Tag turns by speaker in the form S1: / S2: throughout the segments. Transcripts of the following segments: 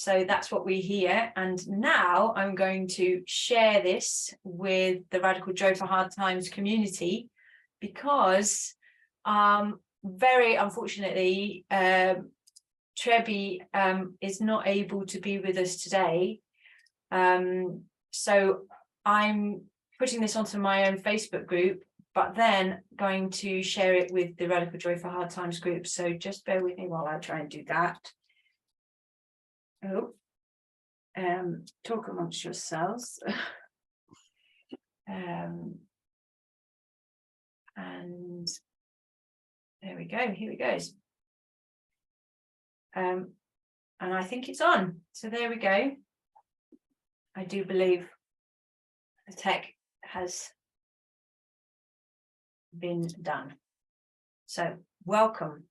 S1: So that's what we hear. And now I'm going to share this with the Radical Joy for Hard Times community, because very unfortunately, Trebi is not able to be with us today. So I'm putting this onto my own Facebook group, but then going to share it with the Radical Joy for Hard Times group. So just bear with me while I try and do that. Oh, talk amongst yourselves. And there we go, here it goes. And I think it's on. So there we go. I do believe the tech has been done. So welcome.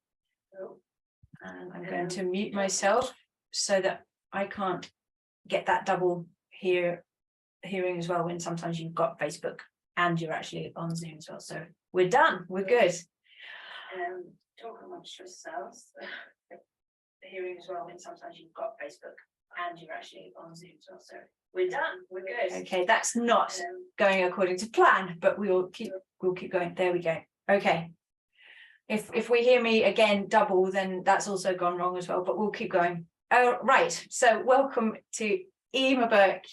S1: And I'm going to mute myself so that I can't get that double hearing as well, when sometimes you've got Facebook and you're actually on Zoom as well. So we're done, we're good. Talk amongst yourselves. Hearing as well, when sometimes you've got Facebook and you're actually on Zoom as well. So we're done, we're good. Okay, that's not going according to plan, but we'll keep going. There we go. Okay. If we hear me again double, then that's also gone wrong as well, but we'll keep going. Oh, right. So welcome to Eimear Burke.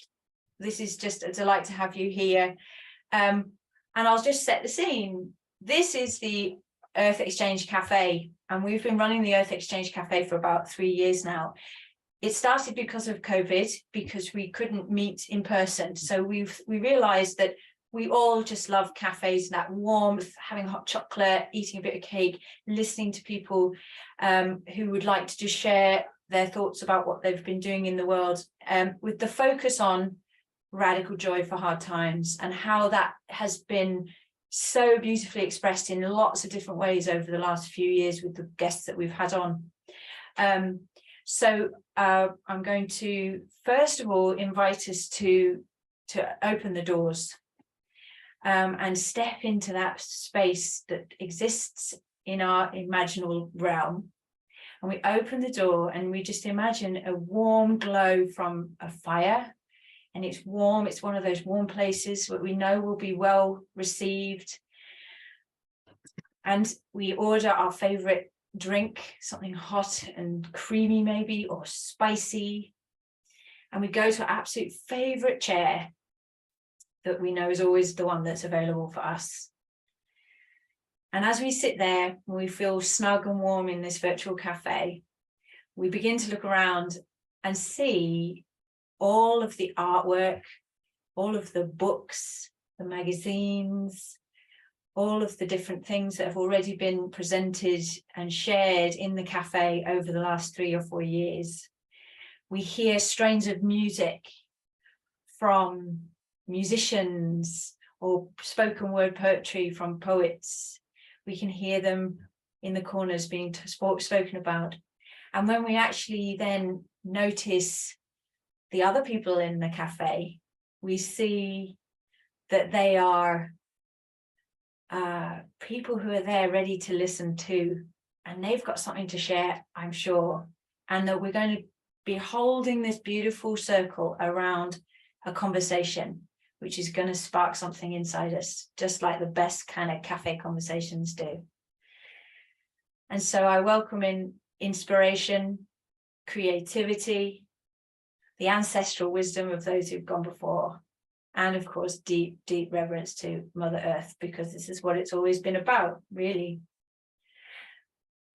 S1: This is just a delight to have you here. And I'll just set the scene. This is the Earth Exchange Café, and we've been running the Earth Exchange Café for about 3 years now. It started because of COVID, because we couldn't meet in person. So we realized that we all just love cafes, that warmth, having hot chocolate, eating a bit of cake, listening to people who would like to just share their thoughts about what they've been doing in the world, with the focus on radical joy for hard times, and how that has been so beautifully expressed in lots of different ways over the last few years with the guests that we've had on. So I'm going to first of all invite us to open the doors and step into that space that exists in our imaginal realm. And we open the door and we just imagine a warm glow from a fire. And it's warm, it's one of those warm places where we know will be well received. And we order our favorite drink, something hot and creamy maybe, or spicy. And we go to our absolute favorite chair that we know is always the one that's available for us. And as we sit there, we feel snug and warm in this virtual cafe, we begin to look around and see all of the artwork, all of the books, the magazines, all of the different things that have already been presented and shared in the cafe over the last 3 or 4 years. We hear strains of music from musicians or spoken word poetry from poets. We can hear them in the corners being spoken about. And when we actually then notice the other people in the cafe, we see that they are people who are there ready to listen to, and they've got something to share, I'm sure, and that we're going to be holding this beautiful circle around a conversation which is going to spark something inside us, just like the best kind of cafe conversations do. And so I welcome in inspiration, creativity, the ancestral wisdom of those who've gone before, and of course, deep, deep reverence to Mother Earth, because this is what it's always been about, really.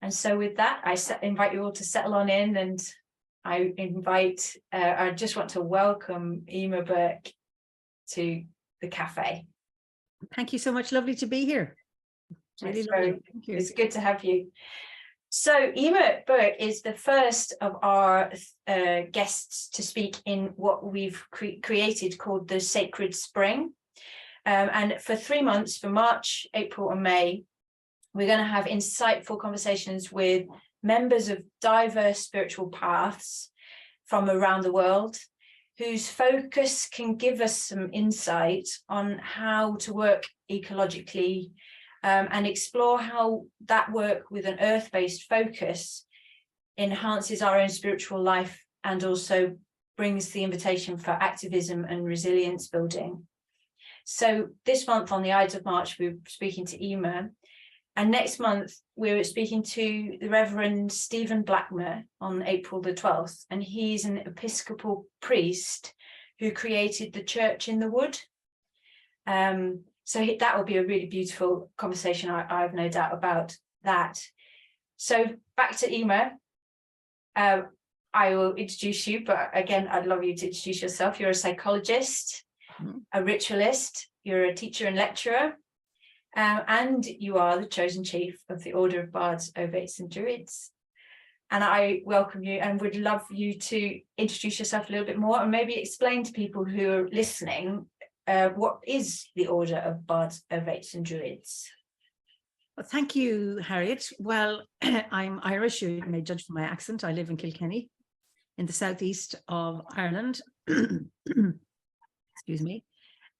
S1: And so with that, I invite you all to settle on in, and I just want to welcome Eimear Burke to the cafe.
S2: Thank you so much. Lovely to be here.
S1: Really lovely. Thank you. It's good to have you. So Eimear Burke is the first of our guests to speak in what we've created called the Sacred Spring. And for 3 months, for March, April and May, we're going to have insightful conversations with members of diverse spiritual paths from around the world, whose focus can give us some insight on how to work ecologically, and explore how that work with an earth-based focus enhances our own spiritual life and also brings the invitation for activism and resilience building. So this month on the Ides of March, we're speaking to Eimear, and next month we're speaking to the Reverend Stephen Blackmer on April the 12th, and he's an Episcopal priest who created the Church in the Wood. So that will be a really beautiful conversation. I have no doubt about that. So back to Eimear. I will introduce you, but again, I'd love you to introduce yourself. You're a psychologist, a ritualist, you're a teacher and lecturer, and you are the chosen chief of the Order of Bards, Ovates and Druids. And I welcome you and would love you to introduce yourself a little bit more and maybe explain to people who are listening what is the Order of Bards, Ovates and Druids.
S2: Well, thank you, Harriet. Well, I'm Irish. You may judge from my accent. I live in Kilkenny, in the southeast of Ireland. Excuse me.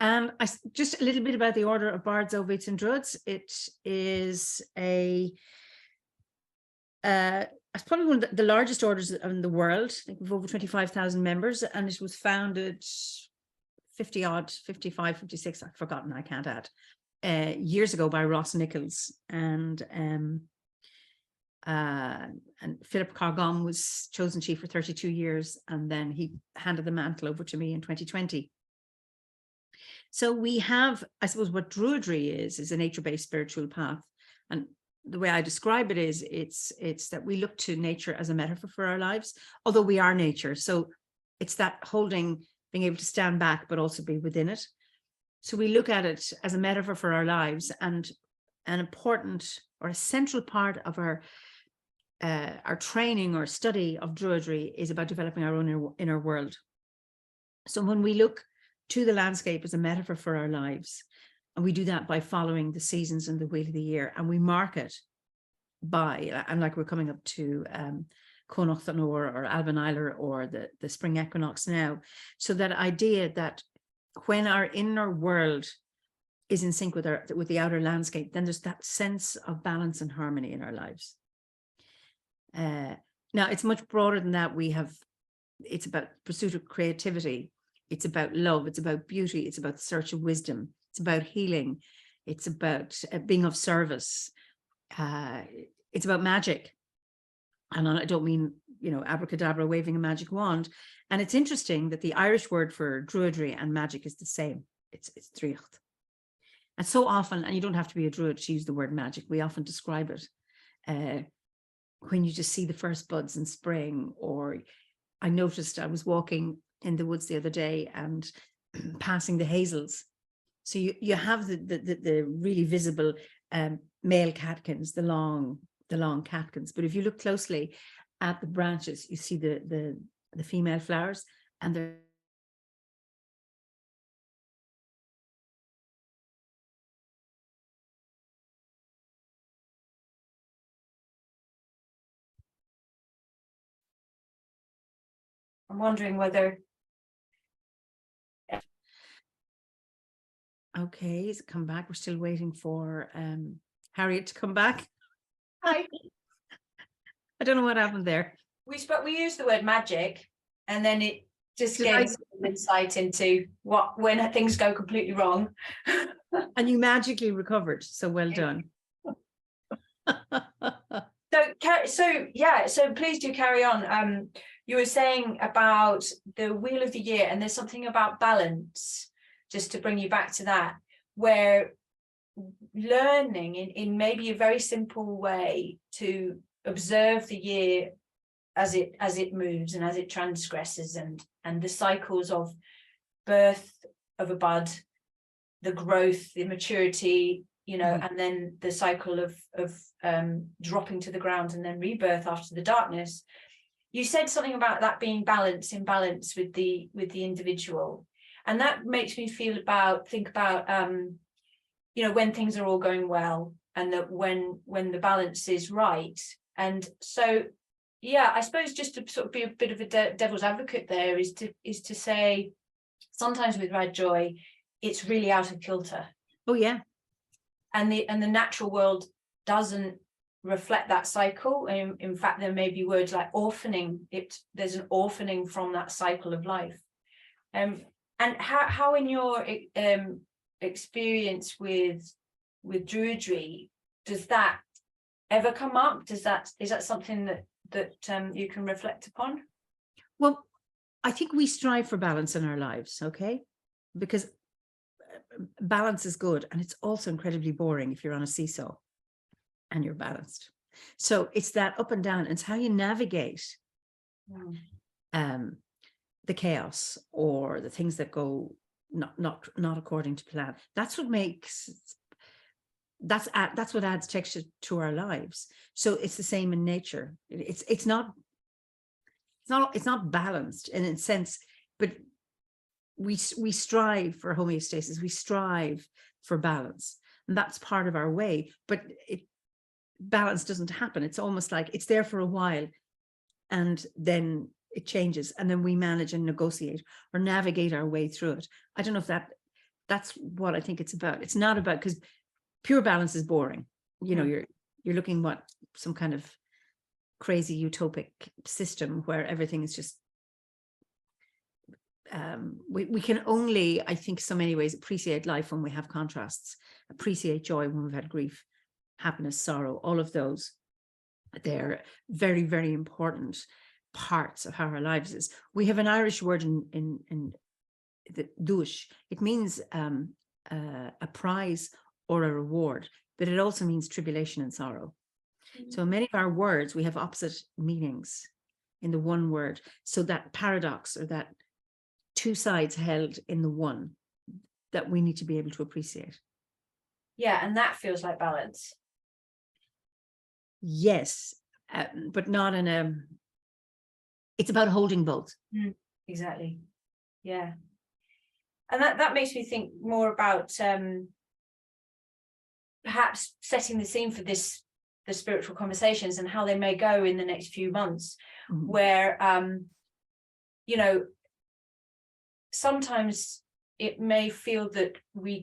S2: And just a little bit about the Order of Bards, Ovates and Druids. It is it's probably one of the largest orders in the world. I think we've over 25,000 members, and it was founded 55, 56, I've forgotten, I can't add. Years ago by Ross Nichols, and Philip Cargom was chosen chief for 32 years, and then he handed the mantle over to me in 2020. So we have, I suppose, what Druidry is a nature-based spiritual path, and the way I describe it is it's that we look to nature as a metaphor for our lives, although we are nature. So it's that holding, being able to stand back but also be within it. So we look at it as a metaphor for our lives, and an important or a central part of our training or study of Druidry is about developing our own inner world. So when we look to the landscape as a metaphor for our lives, and we do that by following the seasons and the wheel of the year, and we mark it by, and like we're coming up to Connacht or Alban Eiler or the spring equinox now, so that idea that when our inner world is in sync with the outer landscape, then there's that sense of balance and harmony in our lives. Now, it's much broader than that. It's about pursuit of creativity. It's about love. It's about beauty. It's about the search of wisdom. It's about healing. It's about being of service. It's about magic. And I don't mean, abracadabra, waving a magic wand. And it's interesting that the Irish word for Druidry and magic is the same. It's tríocht. And so often, and you don't have to be a Druid to use the word magic, we often describe it when you just see the first buds in spring. Or I noticed I was walking in the woods the other day and passing the hazels. So you have the really visible male catkins, the long catkins. But if you look closely at the branches, you see the female flowers, and they're
S1: I'm wondering whether.
S2: okay, has it come back? We're still waiting for Harriet to come back.
S1: Hi.
S2: I don't know what happened there.
S1: We used the word magic, and then it just gave us insight into when things go completely wrong.
S2: And you magically recovered, so well done.
S1: So please do carry on. You were saying about the wheel of the year, and there's something about balance, just to bring you back to that, where learning in maybe a very simple way to observe the year as it moves and as it transgresses, and the cycles of birth of a bud, the growth, the maturity, and then the cycle of dropping to the ground and then rebirth after the darkness. You said something about that being in balance with the individual, and that makes me think about when things are all going well, and that when the balance is right. And so I suppose just to sort of be a bit of a devil's advocate there is to say sometimes with Red Joy it's really out of kilter.
S2: Oh yeah.
S1: And the natural world doesn't reflect that cycle. And in fact, there may be words like orphaning. There's an orphaning from that cycle of life. And how in your experience with Druidry, does that ever come up? Is that something that you can reflect upon?
S2: Well, I think we strive for balance in our lives, okay? Because balance is good, and it's also incredibly boring if you're on a seesaw and you're balanced. So it's that up and down. It's how you navigate the chaos or the things that go not according to plan. That's what makes, that's what adds texture to our lives. So it's the same in nature. It's not balanced in a sense, but we strive for homeostasis. We strive for balance, and that's part of our way. But balance doesn't happen. It's almost like it's there for a while, and then it changes, and then we manage and negotiate or navigate our way through it. I don't know if that's what I think it's about. It's not about, because pure balance is boring. You know, you're looking what some kind of crazy utopic system where everything is just we can only, I think, so many ways appreciate life when we have contrasts, appreciate joy when we've had grief, happiness, sorrow, all of those. They're very, very important parts of how our lives is. We have an Irish word in the dush. It means a prize or a reward, but it also means tribulation and sorrow. So many of our words, we have opposite meanings in the one word. So that paradox, or that two sides held in the one, that we need to be able to appreciate.
S1: Yeah, and that feels like balance.
S2: Yes, but not in a, it's about holding both.
S1: Exactly. Yeah. And that makes me think more about perhaps setting the scene for the spiritual conversations and how they may go in the next few months, where you know, sometimes it may feel that we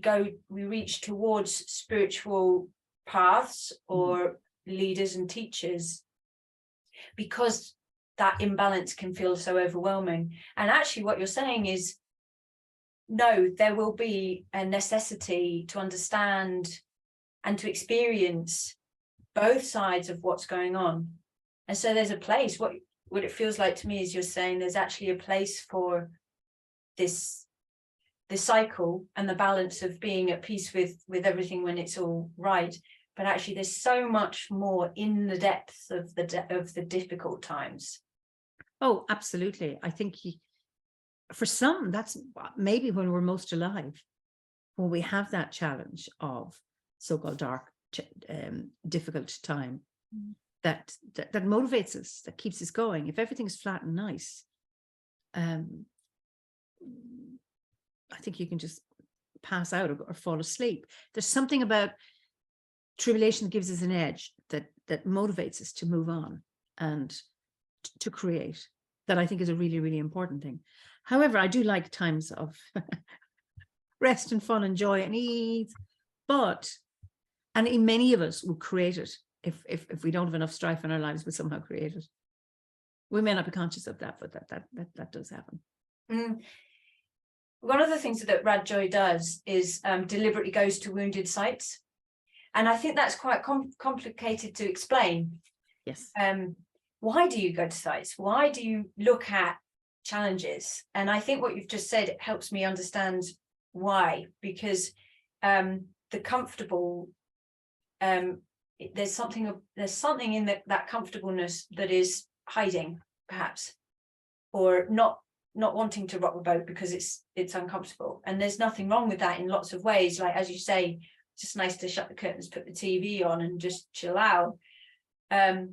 S1: reach towards spiritual paths or leaders and teachers because that imbalance can feel so overwhelming. And actually what you're saying is, no, there will be a necessity to understand and to experience both sides of what's going on. And so there's a place, what it feels like to me is you're saying there's actually a place for this cycle and the balance of being at peace with everything when it's all right. But actually there's so much more in the depth of the difficult times.
S2: Oh, absolutely. I think for some, that's maybe when we're most alive, when we have that challenge of so-called dark, difficult time, that motivates us, that keeps us going. If everything's flat and nice, I think you can just pass out or fall asleep. There's something about tribulation that gives us an edge, that motivates us to move on and to create, that I think is a really, really important thing. However, I do like times of rest and fun and joy and ease, and many of us will create it. If we don't have enough strife in our lives, we'll somehow create it. We may not be conscious of that, but that does happen.
S1: One of the things that Radjoy does is deliberately goes to wounded sites. And I think that's quite complicated to explain.
S2: Yes.
S1: Why do you go to sites? Why do you look at challenges? And I think what you've just said, it helps me understand why, because the comfortable, there's something in that comfortableness that is hiding, perhaps, or not wanting to rock the boat because it's uncomfortable. And there's nothing wrong with that in lots of ways. Like, as you say, it's just nice to shut the curtains, put the TV on and just chill out. I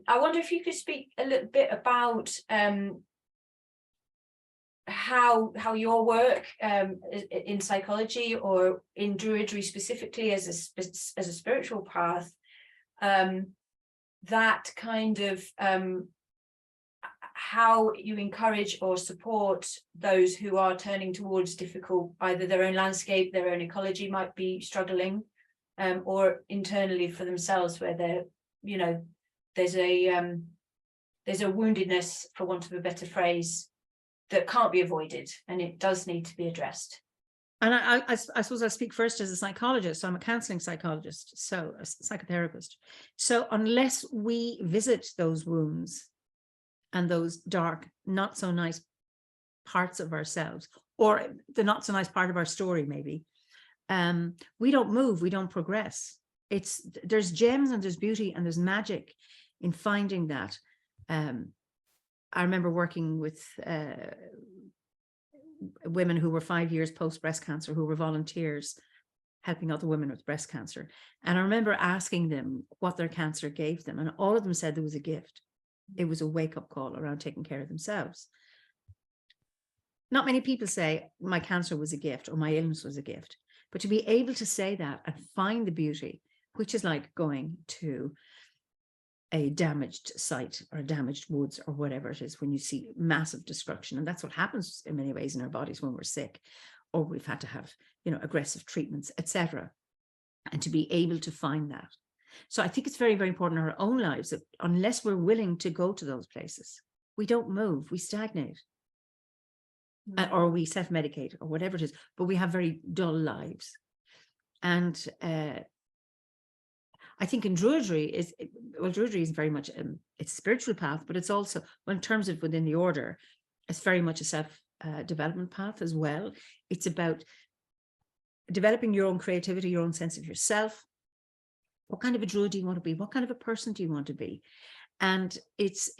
S1: wonder if you could speak a little bit about how your work in psychology or in Druidry specifically as a spiritual path, that kind of how you encourage or support those who are turning towards difficult, either their own landscape, their own ecology might be struggling, or internally for themselves, where they're, you know, there's a woundedness, for want of a better phrase, that can't be avoided, and it does need to be addressed.
S2: And I suppose I'll speak first as a psychologist. So I'm a counselling psychologist, so a psychotherapist. So unless we visit those wounds and those dark, not so nice parts of ourselves, or the not so nice part of our story, maybe, we don't move, we don't progress. There's gems and there's beauty and there's magic in finding that. I remember working with women who were 5 years post breast cancer, who were volunteers helping other women with breast cancer. And I remember asking them what their cancer gave them. And all of them said there was a gift. It was a wake-up call around taking care of themselves. Not many people say my cancer was a gift or my illness was a gift, but to be able to say that and find the beauty, which is like going to a damaged site or damaged woods or whatever it is, when you see massive destruction. And that's what happens in many ways in our bodies when we're sick, or we've had to have, you know, aggressive treatments, etc. And to be able to find that. So I think it's very, very important in our own lives that unless we're willing to go to those places, we don't move, we stagnate. Or we self-medicate or whatever it is, but we have very dull lives. And I think in Druidry Druidry is very much it's a spiritual path, but it's also, well, in terms of within the order, it's very much a self-development path as well. It's about developing your own creativity, your own sense of yourself. What kind of a druid do you want to be? What kind of a person do you want to be? And it's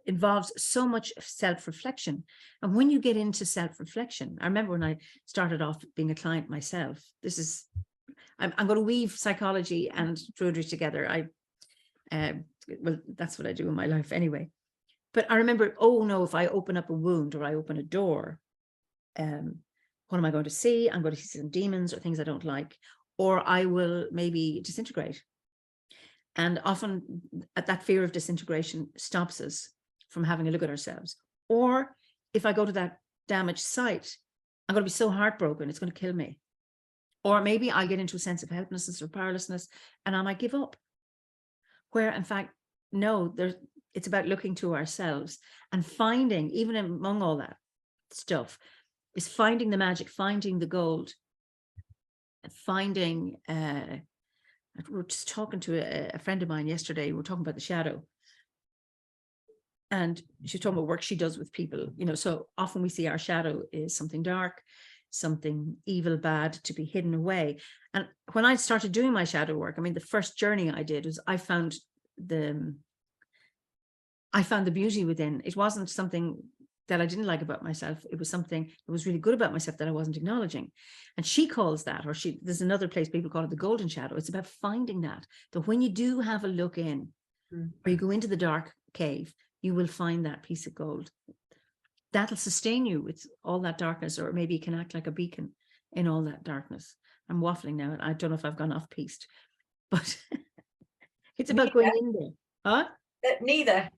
S2: involves so much self-reflection. And when you get into self-reflection, I remember when I started off being a client myself, I'm going to weave psychology and Druidry together. Well, that's what I do in my life anyway. But I remember, oh no, if I open up a wound or I open a door, what am I going to see? I'm going to see some demons or things I don't like, or I will maybe disintegrate. And often that fear of disintegration stops us from having a look at ourselves. Or if I go to that damaged site, I'm going to be so heartbroken, it's going to kill me. Or maybe I'll get into a sense of helplessness or powerlessness and I might give up. Where in fact, no, it's about looking to ourselves and finding, even among all that stuff, is finding the magic, finding the gold, finding, we were just talking to a friend of mine yesterday, we were talking about the shadow. And she was talking about work she does with people, you know, so often we see our shadow is something dark, something evil, bad, to be hidden away. And when I started doing my shadow work, I mean, the first journey I did was I found the beauty within. It wasn't something that I didn't like about myself. It was something that was really good about myself that I wasn't acknowledging. And she calls that, or there's another place people call it the golden shadow. It's about finding that when you do have a look in, or you go into the dark cave, you will find that piece of gold. That'll sustain you with all that darkness, or maybe it can act like a beacon in all that darkness. I'm waffling now. I don't know if I've gone off piste, but it's about going in there. Huh?
S1: Neither.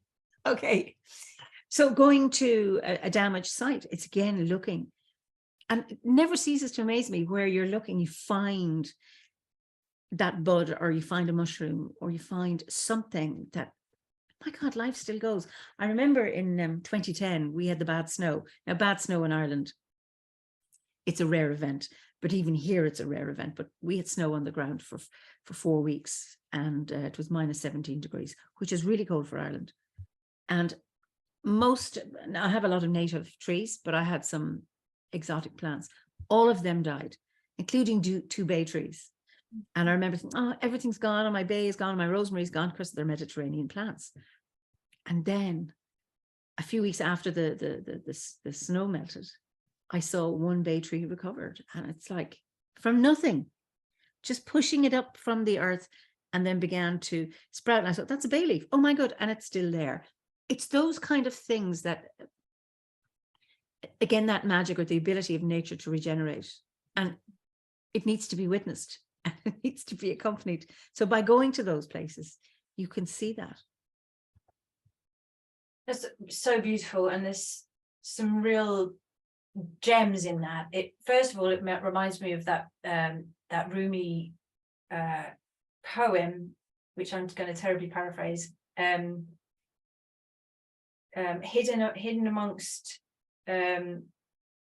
S2: Okay. So going to a damaged site, it's again looking, and it never ceases to amaze me where you're looking, you find that bud, or you find a mushroom, or you find something that, my God, life still goes. I remember in 2010, we had the bad snow. Now, bad snow in Ireland, it's a rare event, but even here it's a rare event. But we had snow on the ground for 4 weeks, and it was minus 17 degrees, which is really cold for Ireland. And I have a lot of native trees, but I had some exotic plants. All of them died, including 2 bay trees. And I remember thinking, oh, everything's gone, and my bay is gone, my rosemary's gone, because they're Mediterranean plants. And then a few weeks after the snow melted, I saw 1 bay tree recovered. And it's like from nothing, just pushing it up from the earth, and then began to sprout. And I thought, that's a bay leaf. Oh my God. And it's still there. It's those kind of things that, again, that magic, or the ability of nature to regenerate. And it needs to be witnessed, and it needs to be accompanied. So by going to those places, you can see that.
S1: That's so beautiful, and there's some real gems in that. First of all, it reminds me of that Rumi poem, which I'm going to terribly paraphrase, hidden amongst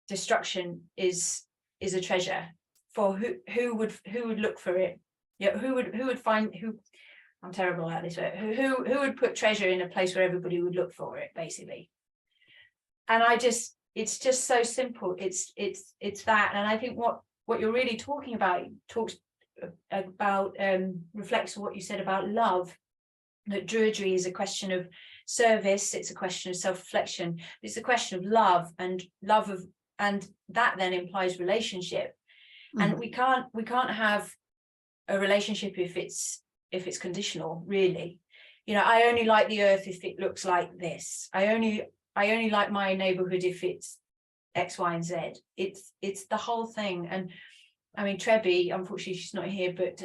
S1: destruction is a treasure for who would look for it. Yeah, who would find who. I'm terrible at this, but who would put treasure in a place where everybody would look for it, basically. And it's just so simple. It's that, and I think what you're really talking about reflects on what you said about love. That Druidry is a question of service, it's a question of self-reflection, it's a question of love, and that then implies relationship. And we can't have a relationship if it's conditional, really. You know, I only like the earth if it looks like this. I only like my neighborhood if it's X, Y, and Z. It's the whole thing. And I mean, Trebi, unfortunately she's not here, but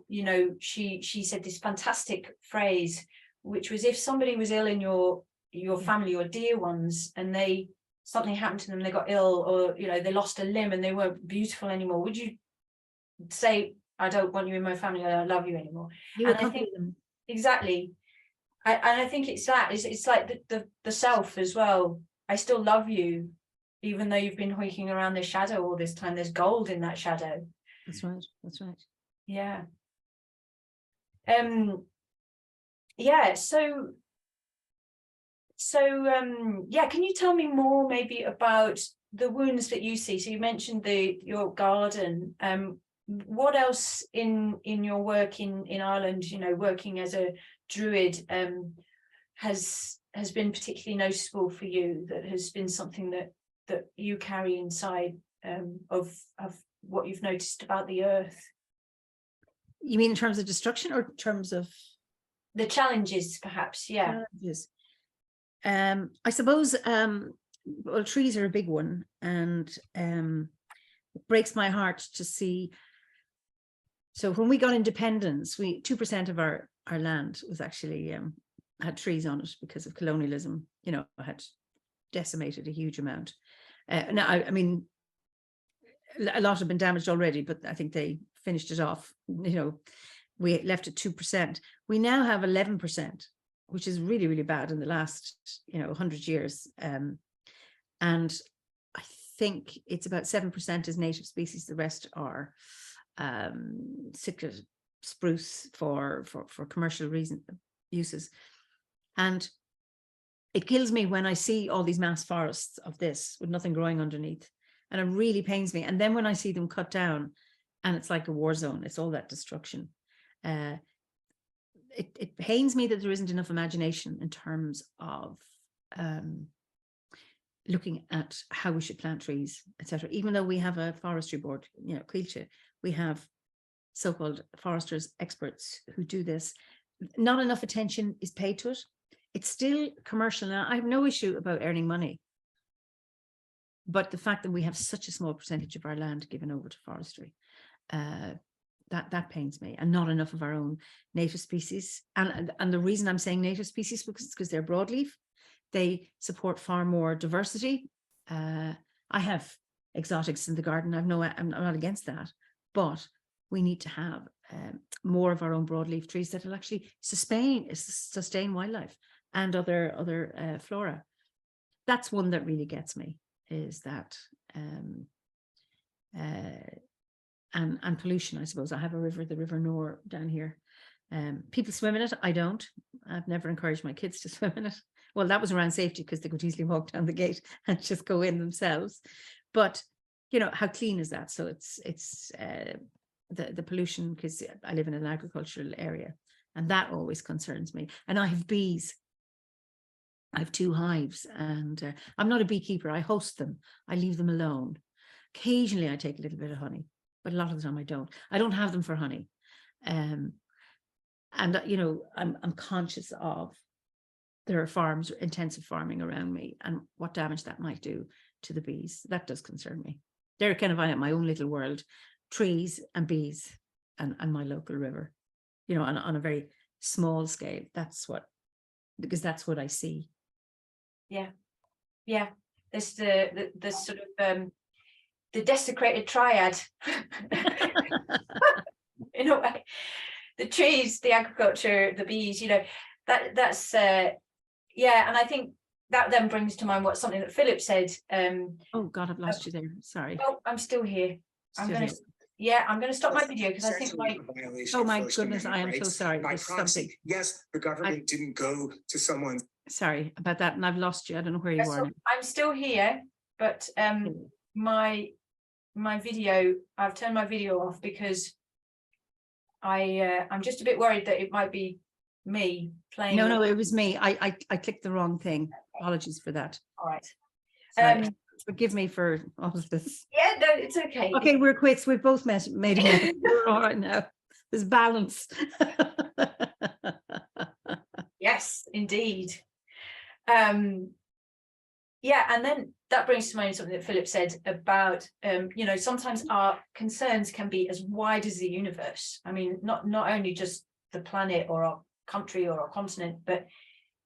S1: you know, she said this fantastic phrase, which was, if somebody was ill in your family or dear ones, and something happened to them, they got ill, or you know, they lost a limb and they weren't beautiful anymore, would you say, I don't want you in my family, I don't love you anymore?
S2: You
S1: and I think
S2: them.
S1: Exactly. I think it's that, it's like the self as well. I still love you, even though you've been hoiking around the shadow all this time. There's gold in that shadow.
S2: That's right.
S1: Yeah. Yeah, so yeah, can you tell me more maybe about the wounds that you see? So you mentioned your garden. What else in your work in Ireland, you know, working as a druid, has been particularly noticeable for you, that has been something that you carry inside, of what you've noticed about the earth?
S2: You mean in terms of destruction, or in terms of
S1: the challenges, perhaps? Yeah.
S2: Challenges. I suppose well, trees are a big one, and it breaks my heart to see. So when we got independence, 2% of our land was actually had trees on it, because of colonialism. You know, had decimated a huge amount. Now, I mean, a lot have been damaged already, but I think they finished it off. You know, we left at 2%. We now have 11%, which is really, really bad in the last, 100 years. And I think it's about 7% is native species. The rest are citrus, spruce for commercial uses. And it kills me when I see all these mass forests of this with nothing growing underneath. And it really pains me. And then when I see them cut down, and it's like a war zone, it's all that destruction. It pains me that there isn't enough imagination in terms of looking at how we should plant trees, etc. Even though we have a forestry board, Kilkenny, we have so-called foresters, experts who do this. Not enough attention is paid to it. It's still commercial. Now, I have no issue about earning money, but the fact that we have such a small percentage of our land given over to forestry, that pains me, and not enough of our own native species. And the reason I'm saying native species, because they're broadleaf, they support far more diversity. I have exotics in the garden. I'm not against that, but we need to have more of our own broadleaf trees that will actually sustain wildlife and other flora. That's one that really gets me, is that and pollution, I suppose. I have a river, the River Nore down here. People swim in it. I don't. I've never encouraged my kids to swim in it. Well, that was around safety, because they could easily walk down the gate and just go in themselves. But how clean is that? So it's the pollution, because I live in an agricultural area, and that always concerns me. And I have bees. I have 2 hives, and I'm not a beekeeper. I host them. I leave them alone. Occasionally I take a little bit of honey, but a lot of the time I don't. I don't have them for honey. And I'm conscious of there are farms, intensive farming around me, and what damage that might do to the bees. That does concern me. They're kind of in my own little world, trees and bees and my local river, on a very small scale. Because that's what I see. Yeah. There's the sort of
S1: desecrated triad. In a way, the trees, the agriculture, the bees, you know, that's yeah. And I think that then brings to mind what something that Philip said.
S2: Oh God, I've lost you there. Sorry.
S1: Oh, I'm still here. I'm
S2: Still
S1: gonna
S2: here.
S1: Yeah, I'm gonna stop my video because I think my
S2: Oh my goodness, I am so sorry.
S3: By
S2: There's
S3: proxy,
S2: something.
S3: yes, the government didn't go to someone.
S2: Sorry about that, and I've lost you. I don't know where you are now.
S1: I'm still here, but my video, I've turned my video off because I'm just a bit worried that it might be me playing.
S2: No, it was me. I clicked the wrong thing. Apologies for that.
S1: All right.
S2: Sorry. Forgive me for all of this.
S1: Yeah, no, it's okay.
S2: Okay, we're quits. We've both made it. We're all right now. There's balance.
S1: Yes, indeed. Yeah, and then that brings to mind something that Philip said about, you know, sometimes our concerns can be as wide as the universe. I mean, not only just the planet or our country or our continent, but,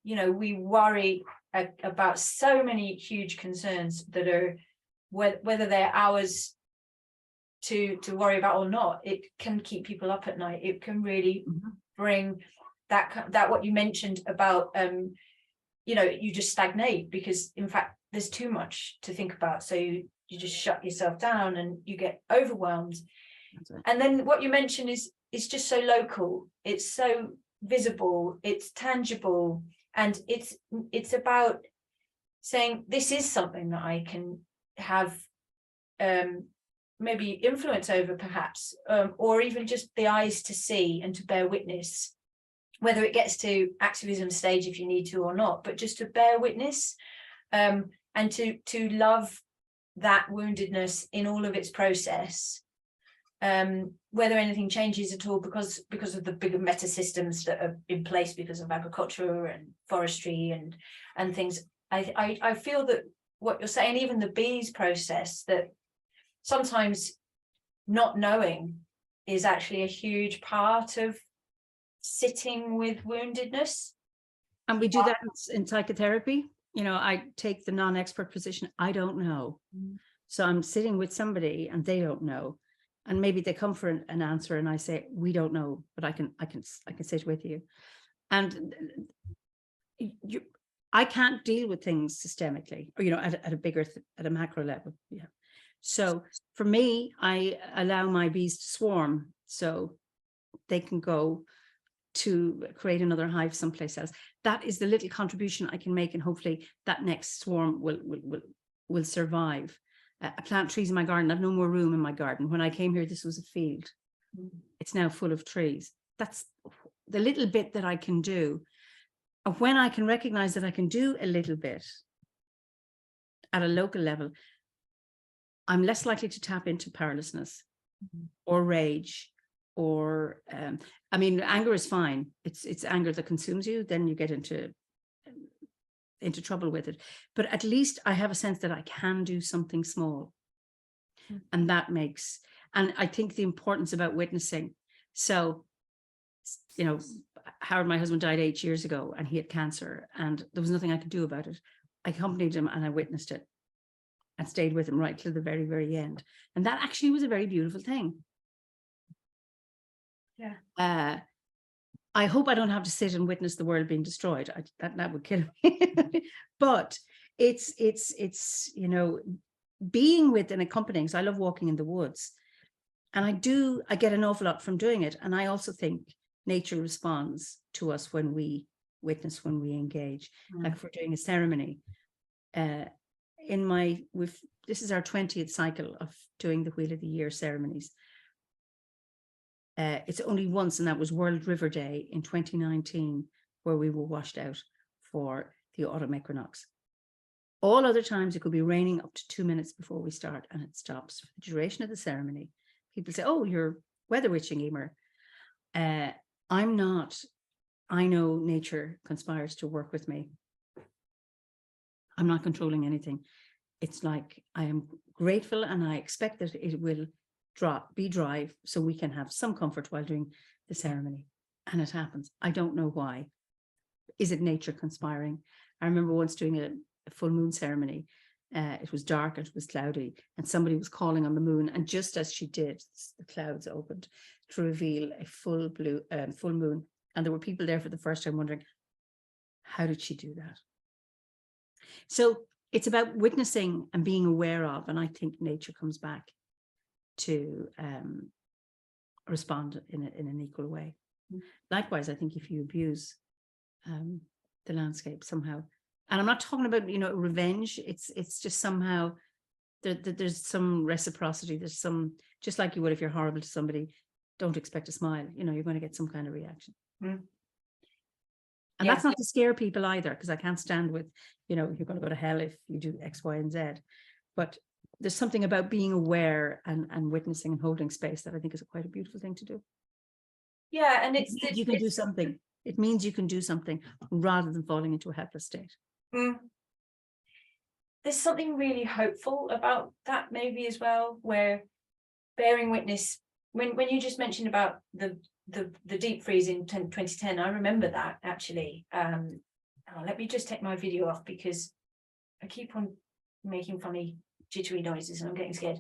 S1: you know, we worry about so many huge concerns that are, whether they're ours to worry about or not, it can keep people up at night. It can really bring that what you mentioned about, you know, you just stagnate because in fact there's too much to think about, so you just shut yourself down and you get overwhelmed. And then what you mentioned is just so local, it's so visible, it's tangible, and it's about saying this is something that I can have maybe influence over, perhaps, or even just the eyes to see and to bear witness, whether it gets to activism stage if you need to or not, but just to bear witness, and to love that woundedness in all of its process, whether anything changes at all because of the bigger meta systems that are in place because of agriculture and forestry and things. I feel that what you're saying, even the bees process, that sometimes not knowing is actually a huge part of sitting with woundedness.
S2: And we do that in psychotherapy. You know, I take the non-expert position. I don't know. So I'm sitting with somebody and they don't know. And maybe they come for an answer and I say, we don't know, but I can sit with you. And I can't deal with things systemically, or, you know, at a macro level. Yeah. So for me, I allow my bees to swarm so they can go to create another hive someplace else. That is the little contribution I can make, and hopefully that next swarm will survive. I plant trees in my garden. I've no more room in my garden. When I came here, this was a field. It's now full of trees. That's the little bit that I can do. And when I can recognize that I can do a little bit at a local level, I'm less likely to tap into powerlessness or rage. Or I mean, anger is fine. It's anger that consumes you. Then you get into trouble with it. But at least I have a sense that I can do something small, and that makes. And I think the importance about witnessing. So, you know, Howard, my husband, died 8 years ago, and he had cancer, and there was nothing I could do about it. I accompanied him, and I witnessed it, and stayed with him right till the very, very end. And that actually was a very beautiful thing. Yeah. I hope I don't have to sit and witness the world being destroyed. That would kill me. But it's you know, being with and accompanying. So I love walking in the woods, and I get an awful lot from doing it. And I also think nature responds to us when we witness, when we engage. Like if we're doing a ceremony, this is our 20th cycle of doing the Wheel of the Year ceremonies. It's only once, and that was World River Day in 2019, where we were washed out for the autumn equinox. All other times it could be raining up to 2 minutes before we start, and it stops for the duration of the ceremony. People say, oh, you're weather witching, Eimear. I'm not. I know nature conspires to work with me. I'm not controlling anything. It's like I am grateful, and I expect that it will be dry so we can have some comfort while doing the ceremony. And it happens. I don't know why. Is it nature conspiring? I remember once doing a full moon ceremony, It was dark and it was cloudy, and somebody was calling on the moon. And just as she did, the clouds opened to reveal a full moon. And there were people there for the first time wondering, how did she do that? So it's about witnessing and being aware of, and I think nature comes back to respond in an equal way. Likewise, I think if you abuse the landscape somehow, and I'm not talking about, revenge, it's just somehow there's some reciprocity, there's some, just like you would if you're horrible to somebody, don't expect a smile, you're going to get some kind of reaction. And that's not to scare people either, because I can't stand with, you're going to go to hell if you do X, Y, and Z. But there's something about being aware and witnessing and holding space that I think is quite a beautiful thing to do.
S1: Yeah, and
S2: You can do something. It means you can do something rather than falling into a helpless state.
S1: There's something really hopeful about that maybe as well, where bearing witness, when you just mentioned about the deep freeze in 2010, I remember that actually. Let me just take my video off because I keep on making funny jittery noises and I'm getting scared.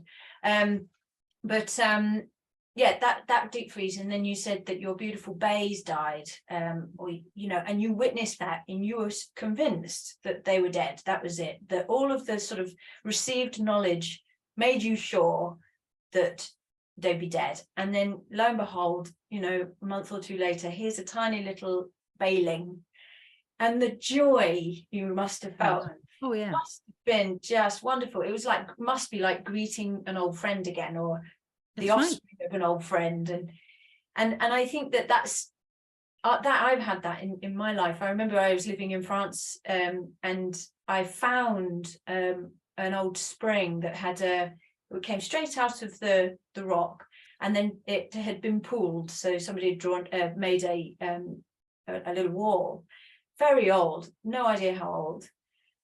S1: Yeah, that deep freeze, and then you said that your beautiful bays died, and you witnessed that, and you were convinced that they were dead. That was it. That all of the sort of received knowledge made you sure that they'd be dead. And then lo and behold, a month or two later, here's a tiny little bailing, and the joy you must have felt.
S2: Oh yeah,
S1: must have been just wonderful. It was must be like greeting an old friend again, or the offspring of an old friend. And I think that's that I've had that in my life. I remember I was living in France, and I found an old spring that it came straight out of the rock, and then it had been pooled, so somebody had made a little wall. Very old, no idea how old.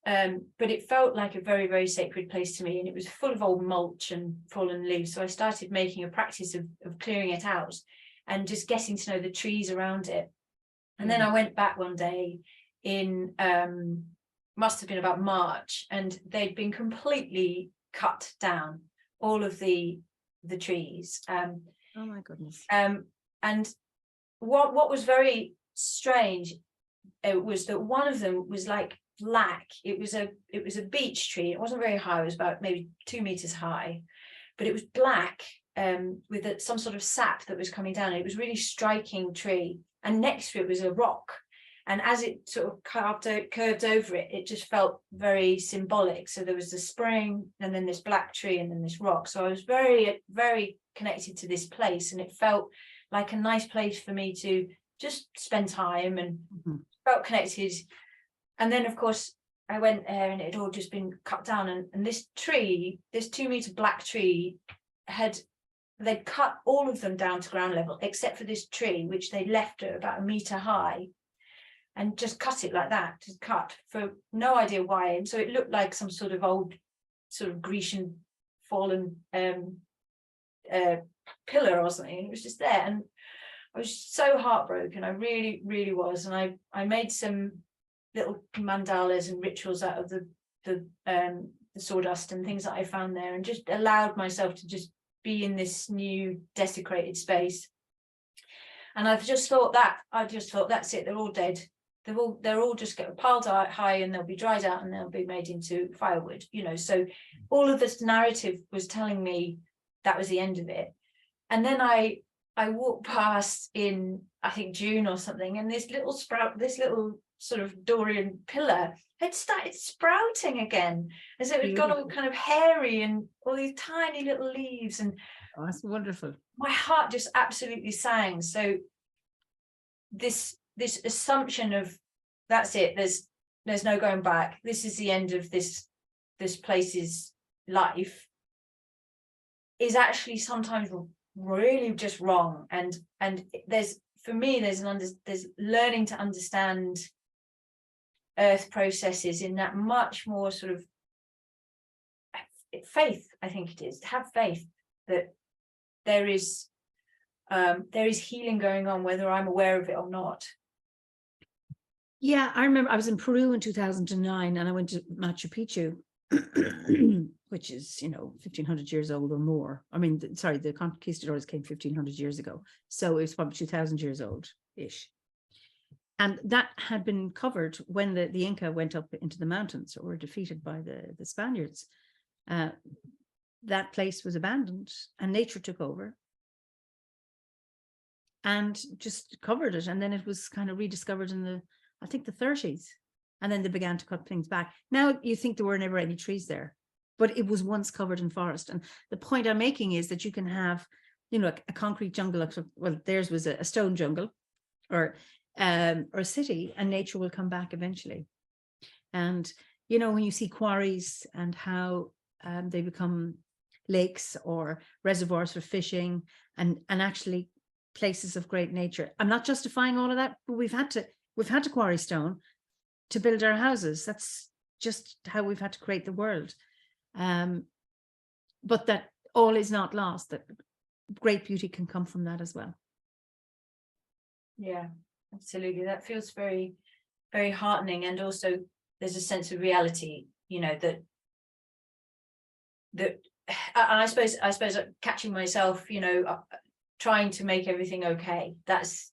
S1: But it felt like a very, very sacred place to me, and it was full of old mulch and fallen leaves. So I started making a practice of clearing it out and just getting to know the trees around it. And then I went back one day in, must have been about March, and they'd been completely cut down, all of the trees.
S2: Oh my goodness.
S1: And what was very strange was that one of them was like black. It was a beech tree. It wasn't very high. It was about maybe 2 meters high, but it was black, with some sort of sap that was coming down. It was a really striking tree, and next to it was a rock, and as it sort of curved over it, it just felt very symbolic. So there was the spring, and then this black tree, and then this rock. So I was very, very connected to this place, and it felt like a nice place for me to just spend time, and felt connected. And then, of course, I went there, and it had all just been cut down. And this tree, this 2 meter black tree, they'd cut all of them down to ground level, except for this tree, which they left at about 1 meter high, and just cut it like that, just cut for no idea why. And so it looked like some sort of old, sort of Grecian fallen pillar or something. And it was just there. And I was so heartbroken. I really, really was. And I made some little mandalas and rituals out of the sawdust and things that I found there, and just allowed myself to just be in this new desecrated space. And I just thought that's it, they're all dead. They're all just get piled out high, and they'll be dried out, and they'll be made into firewood, so all of this narrative was telling me that was the end of it. And then I walked past in, I think, June or something, and this little sort of Dorian pillar had started sprouting again, as it had got all kind of hairy and all these tiny little leaves. And
S2: oh, that's wonderful. My
S1: heart just absolutely sang. So this assumption of that's it, there's no going back, this is the end of this place's life, is actually sometimes really just wrong. And there's learning to understand earth processes in that much more sort of faith. I think it is to have faith that there is healing going on, whether I'm aware of it or not.
S2: Yeah, I remember I was in Peru in 2009, and I went to Machu Picchu, which is, 1500 years old or more. I mean, sorry, the conquistadors came 1500 years ago. So it's probably 2000 years old-ish. And that had been covered when the Inca went up into the mountains or were defeated by the Spaniards. That place was abandoned and nature took over and just covered it. And then it was kind of rediscovered in I think the 30s. And then they began to cut things back. Now you think there were never any trees there, but it was once covered in forest. And the point I'm making is that you can have, a concrete jungle. Well, theirs was a stone jungle or a city, and nature will come back eventually. And, when you see quarries and how they become lakes or reservoirs for fishing and actually places of great nature. I'm not justifying all of that, but we've had to quarry stone to build our houses. That's just how we've had to create the world. But that all is not lost, that great beauty can come from that as well.
S1: Yeah, absolutely. That feels very, very heartening. And also there's a sense of reality, that and I suppose catching myself, trying to make everything okay. That's,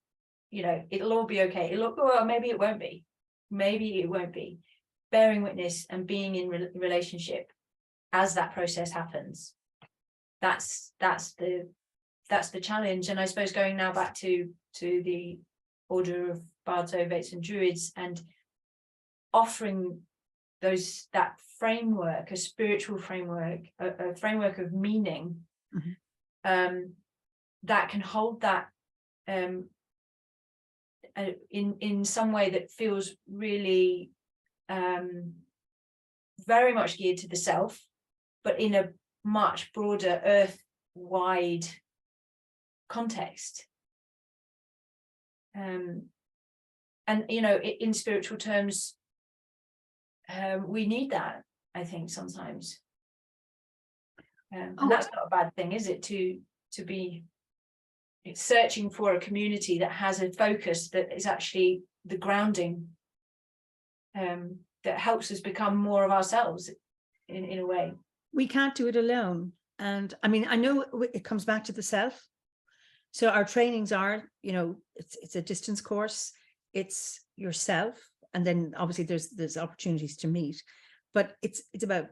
S1: it'll all be okay. Well, maybe it won't be. Maybe it won't be. Bearing witness and being in relationship as that process happens. That's the challenge. And I suppose going now back to the Order of Bards, Ovates and Druids, and offering that framework, a spiritual framework, a framework of meaning, that can hold that in some way that feels really very much geared to the self, but in a much broader earth-wide context. And in spiritual terms, we need that, I think, sometimes. And that's not a bad thing, is it? To be searching for a community that has a focus that is actually the grounding, that helps us become more of ourselves in a way.
S2: We can't do it alone. And I mean, I know it comes back to the self. So our trainings are, it's a distance course, it's yourself. And then obviously there's opportunities to meet, but it's about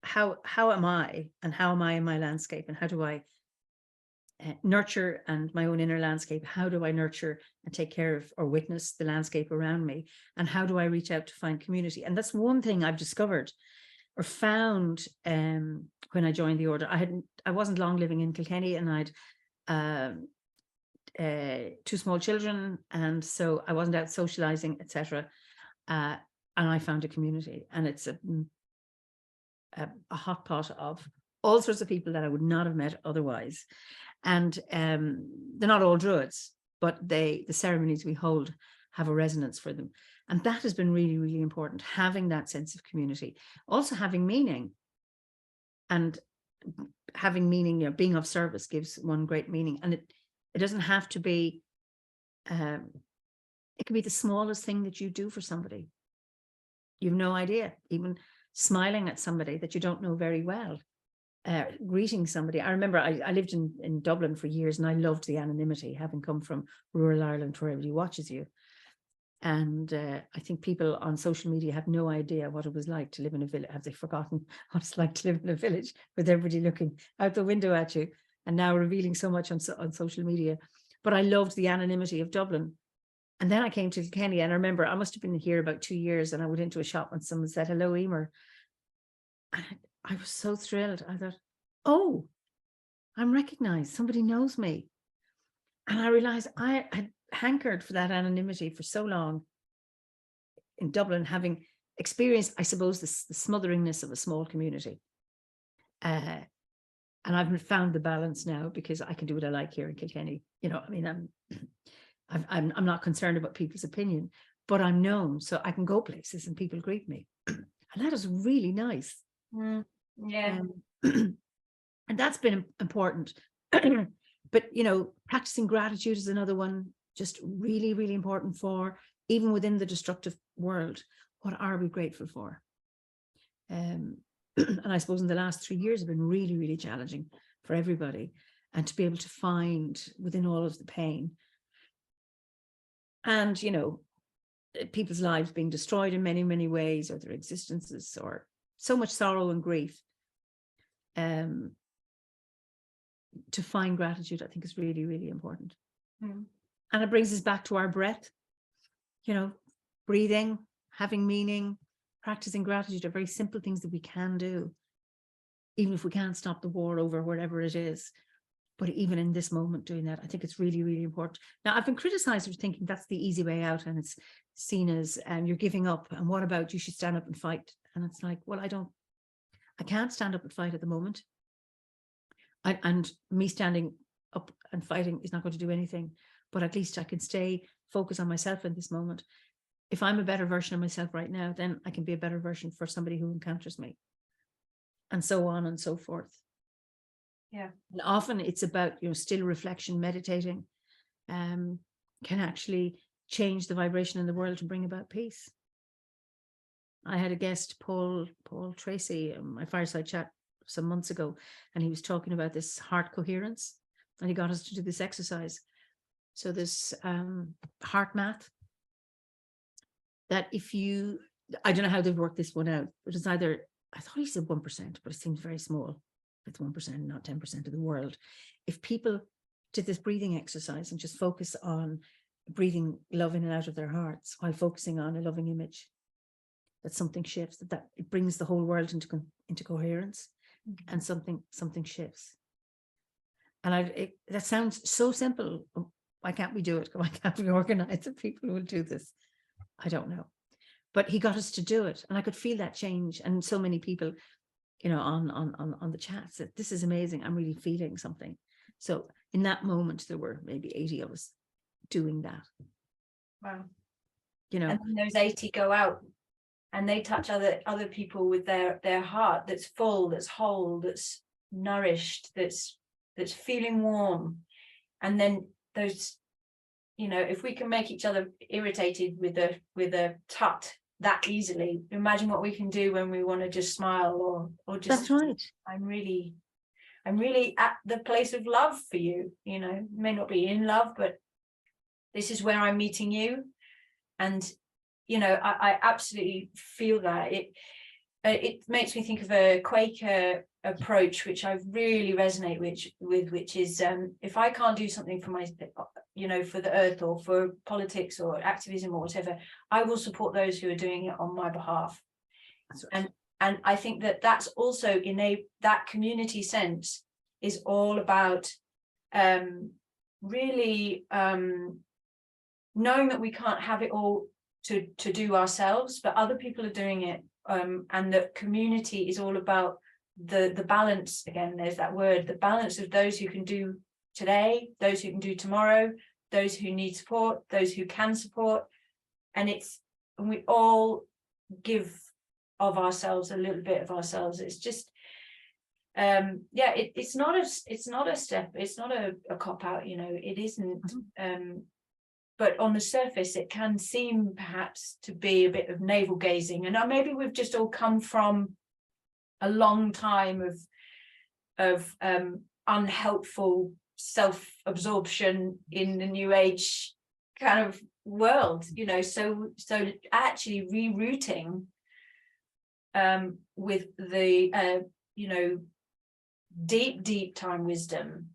S2: how am I, and how am I in my landscape, and how do I nurture and my own inner landscape? How do I nurture and take care of or witness the landscape around me? And how do I reach out to find community? And that's one thing I've discovered or found when I joined the order. I wasn't long living in Kilkenny, and I'd 2 small children, and so I wasn't out socializing, etc. And I found a community, and it's a hot pot of all sorts of people that I would not have met otherwise. And they're not all Druids, but the ceremonies we hold have a resonance for them. And that has been really, really important, having that sense of community, also having meaning. And having meaning, being of service gives one great meaning. And it doesn't have to be, it can be the smallest thing that you do for somebody. You've no idea, even smiling at somebody that you don't know very well, greeting somebody. I remember I lived in Dublin for years, and I loved the anonymity, having come from rural Ireland where everybody watches you. And I think people on social media have no idea what it was like to live in a village. Have they forgotten what it's like to live in a village with everybody looking out the window at you, and now revealing so much on social media? But I loved the anonymity of Dublin. And then I came to Kilkenny, and I remember I must have been here about 2 years, and I went into a shop and someone said, "Hello, Eimear." And I was so thrilled. I thought, oh, I'm recognized. Somebody knows me. And I realized I had hankered for that anonymity for so long in Dublin, having experienced, I suppose, the smotheringness of a small community. And I've found the balance now, because I can do what I like here in Kilkenny. I mean, I'm not concerned about people's opinion, but I'm known, so I can go places and people greet me. And that is really nice.
S1: Yeah.
S2: And that's been important. But, practicing gratitude is another one, just really, really important for, even within the destructive world. What are we grateful for? And I suppose in the last 3 years have been really, really challenging for everybody. And to be able to find within all of the pain and, you know, people's lives being destroyed in many, many ways, or their existences, or so much sorrow and grief. To find gratitude, I think, is really, really important.
S1: Mm.
S2: And it brings us back to our breath, you know, breathing, having meaning, practicing gratitude are very simple things that we can do, even if we can't stop the war over wherever it is. But even in this moment doing that, I think it's really, really important. Now, I've been criticized for thinking that's the easy way out, and it's seen as you're giving up. And what about you should stand up and fight? And it's like, well, I can't stand up and fight at the moment. And me standing up and fighting is not going to do anything, but at least I can stay focused on myself in this moment. If I'm a better version of myself right now, then I can be a better version for somebody who encounters me, and so on and so forth.
S1: Yeah.
S2: And often it's about, you know, still reflection, meditating, can actually change the vibration in the world to bring about peace. I had a guest, Paul Tracy, my fireside chat some months ago, and he was talking about this heart coherence, and he got us to do this exercise. So this heart math, that if you, I don't know how they've worked this one out, but it's either, I thought he said 1%, but it seems very small. It's 1%, not 10% of the world. If people did this breathing exercise and just focus on breathing love in and out of their hearts while focusing on a loving image, that something shifts, that it brings the whole world into coherence, and something shifts. And that sounds so simple. Why can't we do it? Why can't we organize that people will do this? I don't know. But he got us to do it, and I could feel that change. And so many people, you know, on the chat said, this is amazing. I'm really feeling something. So in that moment, there were maybe 80 of us doing that.
S1: Wow.
S2: You know,
S1: And then those 80 go out and they touch other people with their heart that's full, that's whole, that's nourished, that's feeling warm. And then those, you know, if we can make each other irritated with a tut that easily, imagine what we can do when we want to just smile or just,
S2: that's right.
S1: I'm really at the place of love for you, you know, may not be in love, but this is where I'm meeting you. And, you know, I absolutely feel that. It makes me think of a Quaker approach, which I really resonate with, which is if I can't do something for my, you know, for the earth or for politics or activism or whatever, I will support those who are doing it on my behalf.
S2: That's right.
S1: And I think that that's also that community sense is all about really knowing that we can't have it all to do ourselves, but other people are doing it, and that community is all about the balance. Again, there's that word, the balance of those who can do today, those who can do tomorrow, those who need support, those who can support, and we all give of ourselves, a little bit of ourselves. It's just it's not a step, it's not a cop out, you know, it isn't. But on the surface, it can seem perhaps to be a bit of navel gazing. And maybe we've just all come from a long time of unhelpful self-absorption in the new age kind of world, you know, so actually rerouting with the you know, deep time wisdom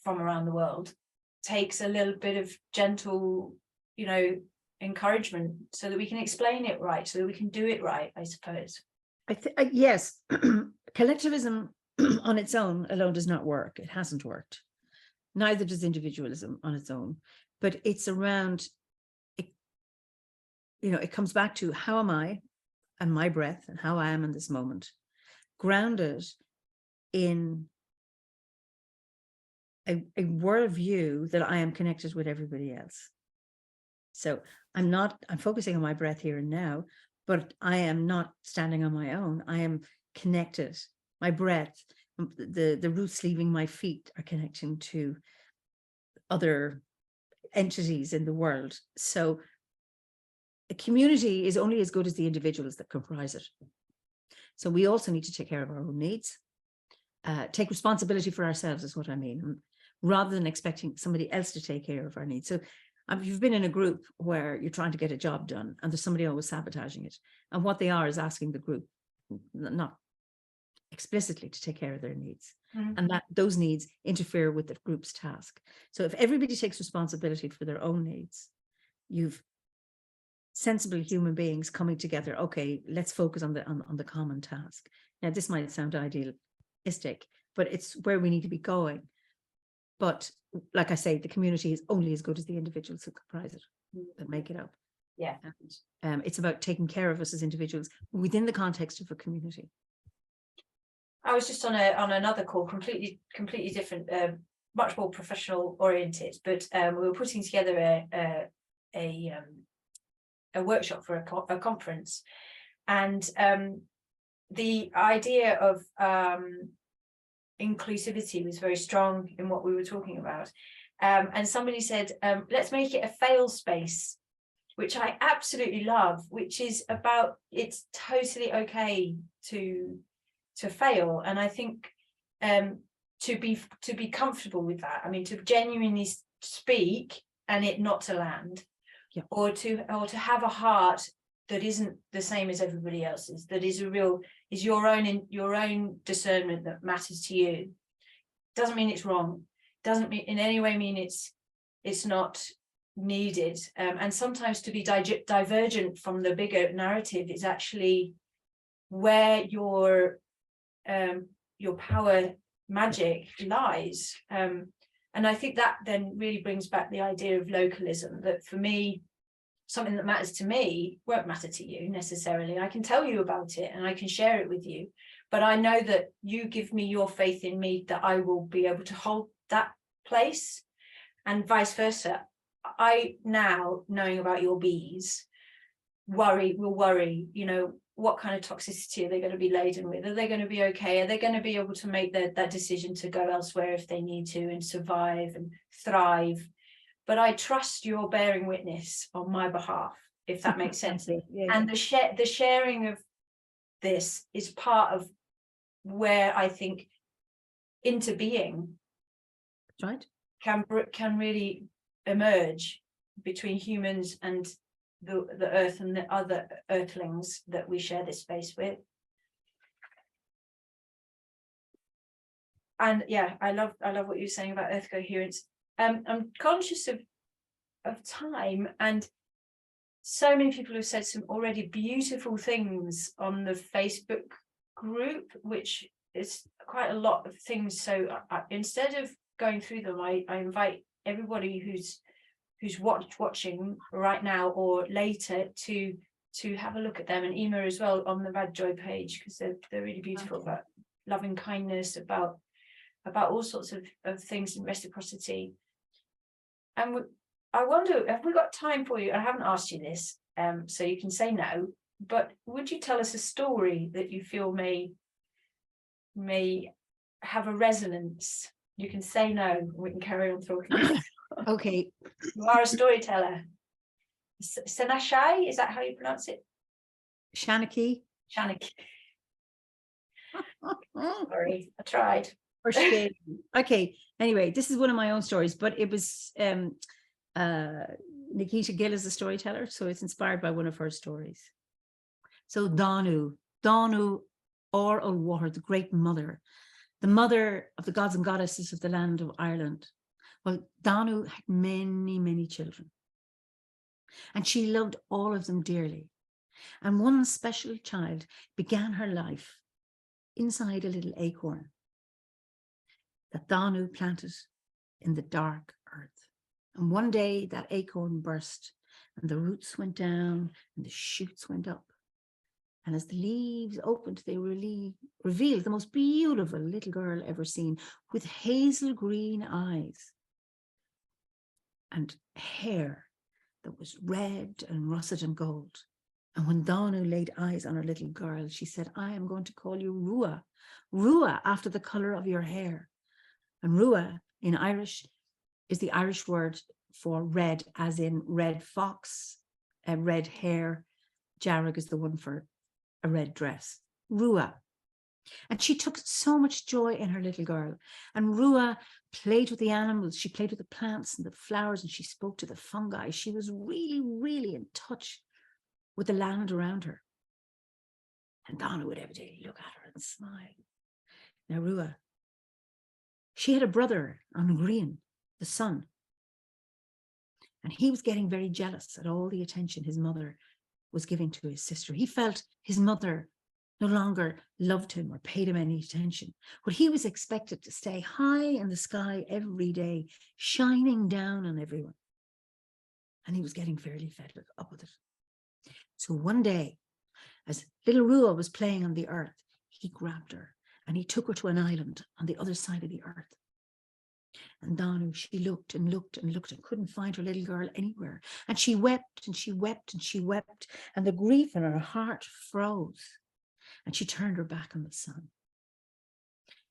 S1: from around the world takes a little bit of gentle, you know, encouragement so that we can explain it right, so that we can do it right, I suppose.
S2: Yes, collectivism on its own alone does not work. It hasn't worked. Neither does individualism on its own, but it's around it, you know, it comes back to how am I and my breath and how I am in this moment, grounded in a worldview that I am connected with everybody else. So I'm focusing on my breath here and now, but I am not standing on my own. I am connected. My breath, the roots leaving my feet are connecting to other entities in the world. So a community is only as good as the individuals that comprise it. So we also need to take care of our own needs, take responsibility for ourselves is what I mean, rather than expecting somebody else to take care of our needs. So if you've been in a group where you're trying to get a job done and there's somebody always sabotaging it, and what they are is asking the group, not explicitly, to take care of their needs. And that those needs interfere with the group's task. So if everybody takes responsibility for their own needs, you've sensible human beings coming together. Okay, let's focus on the common task. Now, this might sound idealistic, but it's where we need to be going. But like I say, the community is only as good as the individuals who comprise it, that make it up.
S1: Yeah.
S2: And it's about taking care of us as individuals within the context of a community.
S1: I was just on another call, completely different, much more professional oriented, but we were putting together a workshop for a conference, and the idea of inclusivity was very strong in what we were talking about, and somebody said, let's make it a fail space, which I absolutely love, which is about it's totally okay to fail. And I think to be comfortable with that, I mean, to genuinely speak and it not to land,
S2: yeah.
S1: or to have a heart that isn't the same as everybody else's, that is your own discernment that matters to you. Doesn't mean it's wrong, doesn't mean in any way mean it's not needed, and sometimes to be divergent from the bigger narrative is actually where your power magic lies. And I think that then really brings back the idea of localism, that for me, something that matters to me won't matter to you necessarily. I can tell you about it and I can share it with you, but I know that you give me your faith in me, that I will be able to hold that place, and vice versa. I now, knowing about your bees, will worry, you know, what kind of toxicity are they going to be laden with? Are they going to be okay? Are they going to be able to make that decision to go elsewhere if they need to and survive and thrive? But I trust you're bearing witness on my behalf, if that makes sense.
S2: Yeah.
S1: And the sharing of this is part of where I think interbeing
S2: Right.
S1: can really emerge between humans and the earth and the other earthlings that we share this space with. And yeah, I love what you're saying about earth coherence. I'm conscious of time, and so many people have said some already beautiful things on the Facebook group, which is quite a lot of things. So instead of going through them, I invite everybody who's watching right now or later to have a look at them, and Eimear as well on the Rad Joy page, because they're really beautiful, about loving kindness, about all sorts of things in reciprocity. And I wonder, have we got time for you? I haven't asked you this, so you can say no, but would you tell us a story that you feel may have a resonance? You can say no, and we can carry on talking.
S2: Okay.
S1: You are a storyteller. Senashai, is that how you pronounce it?
S2: Shanaki.
S1: Shanaki. Sorry, I tried.
S2: Okay. Anyway, this is one of my own stories, but it was Nikita Gill is a storyteller, so it's inspired by one of her stories. So Danu or Ulwar, the great mother, the mother of the gods and goddesses of the land of Ireland. Well, Danu had many, many children, and she loved all of them dearly. And one special child began her life inside a little acorn that Danu planted in the dark earth. And one day that acorn burst, and the roots went down and the shoots went up. And as the leaves opened, they revealed the most beautiful little girl ever seen, with hazel green eyes and hair that was red and russet and gold. And when Danu laid eyes on her little girl, she said, I am going to call you Rua, Rua, after the color of your hair. And Rua in Irish is the Irish word for red, as in red fox, red hair. Jarrag is the one for a red dress. Rua. And she took so much joy in her little girl. And Rua played with the animals. She played with the plants and the flowers, and she spoke to the fungi. She was really, really in touch with the land around her. And Donna would every day look at her and smile. Now, Rua, she had a brother on Green, the son. And he was getting very jealous at all the attention his mother was giving to his sister. He felt his mother no longer loved him or paid him any attention. But he was expected to stay high in the sky every day, shining down on everyone. And he was getting fairly fed up with it. So one day, as little Rua was playing on the earth, he grabbed her and he took her to an island on the other side of the earth. And Danu, she looked and looked and looked and couldn't find her little girl anywhere. And she wept and she wept and she wept, and the grief in her heart froze. And she turned her back on the sun.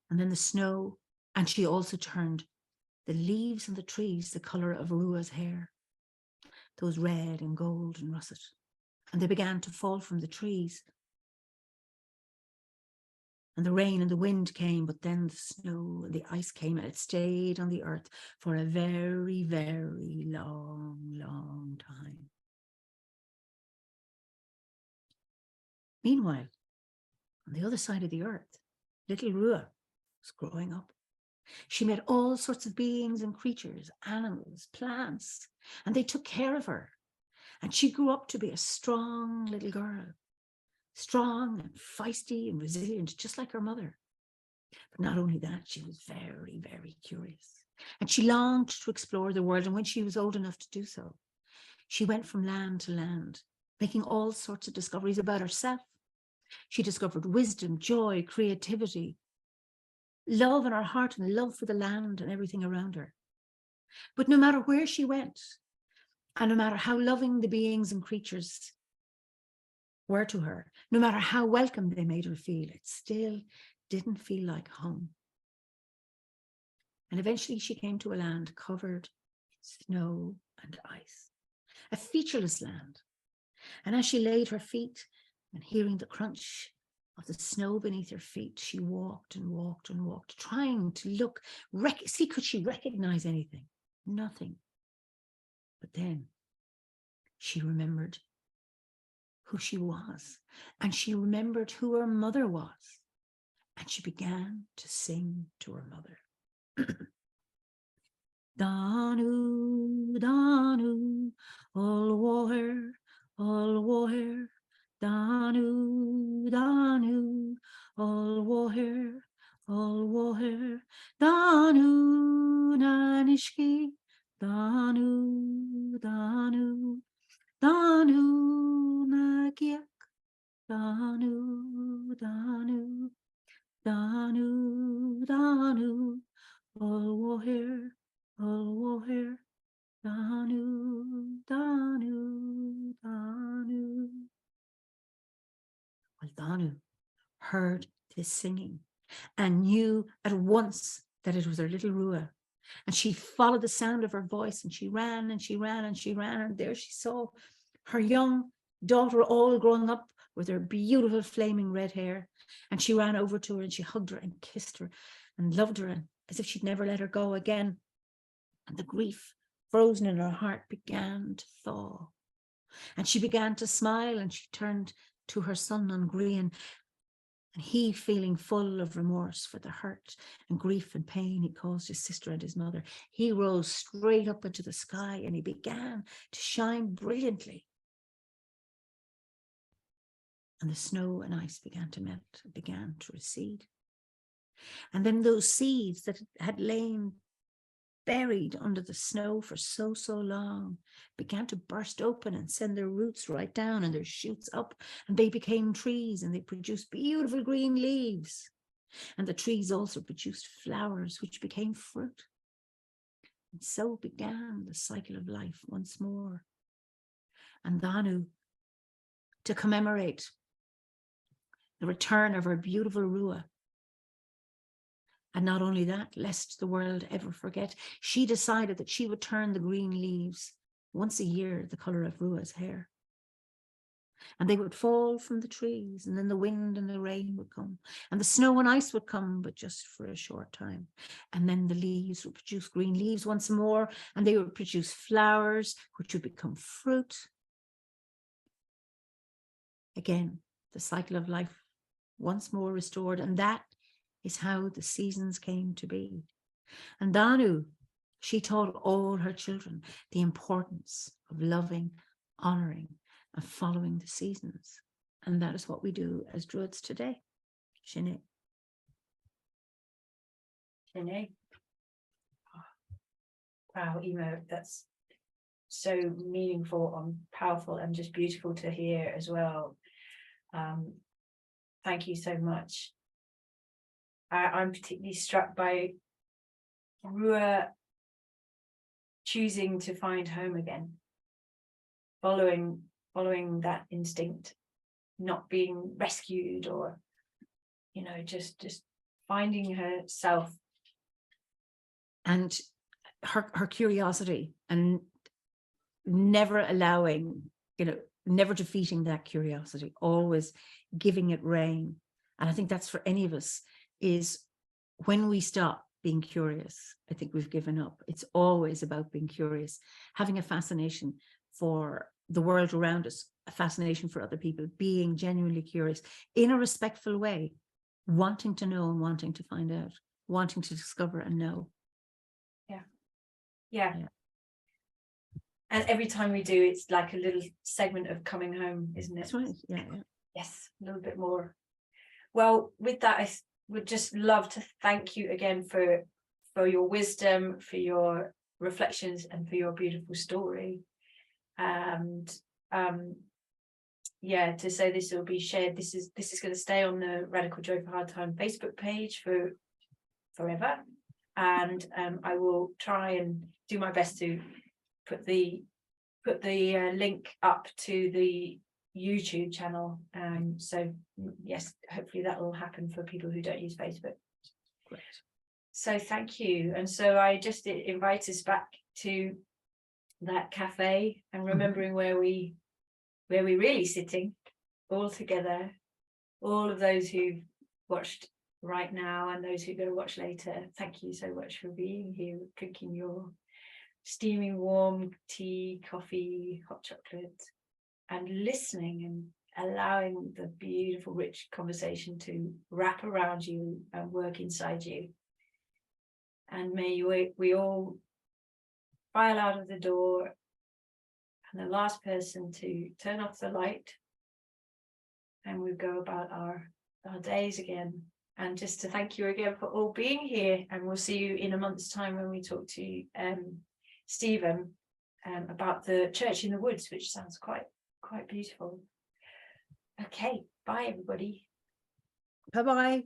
S2: And then the snow, and she also turned the leaves and the trees the colour of Rua's hair, those red and gold and russet. And they began to fall from the trees. And the rain and the wind came, but then the snow and the ice came, and it stayed on the earth for a very, very long, long time. Meanwhile, on the other side of the earth, little Rua was growing up. She met all sorts of beings and creatures, animals, plants, and they took care of her. And she grew up to be a strong little girl, strong and feisty and resilient, just like her mother. But not only that, she was very, very curious. And she longed to explore the world. And when she was old enough to do so, she went from land to land, making all sorts of discoveries about herself. She discovered wisdom, joy, creativity, love in her heart, and love for the land and everything around her. But no matter where she went, and no matter how loving the beings and creatures were to her, no matter how welcome they made her feel, it still didn't feel like home. And eventually she came to a land covered in snow and ice, a featureless land. And as she laid her feet and hearing the crunch of the snow beneath her feet, she walked and walked and walked, trying to look, see could she recognize anything? Nothing. But then she remembered who she was, and she remembered who her mother was, and she began to sing to her mother. Danu, Danu, all war, Danu, Danu, all war, Danu, Nanishki, Danu, Danu, Danu, Nagiak, Danu, Danu, Danu, Danu, all war, Danu, Danu, Danu. Well, Danu heard this singing and knew at once that it was her little Rua. And she followed the sound of her voice, and she ran and she ran and she ran. And there she saw her young daughter all growing up with her beautiful flaming red hair. And she ran over to her and she hugged her and kissed her and loved her, and as if she'd never let her go again. And the grief frozen in her heart began to thaw. And she began to smile, and she turned to her son on Green. And he, feeling full of remorse for the hurt and grief and pain he caused his sister and his mother, he rose straight up into the sky and he began to shine brilliantly. And the snow and ice began to melt, and began to recede. And then those seeds that had lain buried under the snow for so long began to burst open and send their roots right down and their shoots up, and they became trees, and they produced beautiful green leaves. And the trees also produced flowers, which became fruit. And so began the cycle of life once more. And Danu, to commemorate the return of her beautiful Rua, and not only that, lest the world ever forget, she decided that she would turn the green leaves once a year the colour of Rua's hair. And they would fall from the trees, and then the wind and the rain would come, and the snow and ice would come, but just for a short time. And then the leaves would produce green leaves once more, and they would produce flowers, which would become fruit. Again, the cycle of life once more restored. And that is how the seasons came to be. And Danu, she taught all her children the importance of loving, honouring, and following the seasons. And that is what we do as Druids today. Sinead.
S1: Sinead. Wow, Eimear, that's so meaningful and powerful and just beautiful to hear as well. Thank you so much. I'm particularly struck by Rua choosing to find home again, following that instinct, not being rescued or, you know, just finding herself.
S2: And her curiosity, and never allowing, you know, never defeating that curiosity, always giving it rein. And I think that's for any of us, is when we stop being curious, I think we've given up. It's always about being curious, having a fascination for the world around us, a fascination for other people, being genuinely curious in a respectful way, wanting to know and wanting to find out, wanting to discover and know.
S1: Yeah. And every time we do, it's like a little segment of coming home, isn't it?
S2: That's right. Yeah.
S1: Yes, a little bit more. Well, with that, I would just love to thank you again for your wisdom, for your reflections, and for your beautiful story. And yeah, to say this will be shared. This is going to stay on the Radical Joy for Hard Time Facebook page for forever. And I will try and do my best to put the link up to the YouTube channel. So yes, hopefully that will happen for people who don't use Facebook.
S2: Great.
S1: So thank you. And so I just invite us back to that cafe and remembering where we're really sitting all together, all of those who've watched right now and those who are going to watch later. Thank you so much for being here, drinking your steaming warm tea, coffee, hot chocolate, and listening and allowing the beautiful, rich conversation to wrap around you and work inside you. And may we all file out of the door, and the last person to turn off the light, and we go about our days again. And just to thank you again for all being here, and we'll see you in a month's time when we talk to Stephen about the church in the woods, which sounds quite beautiful. Okay, bye everybody.
S2: Bye-bye.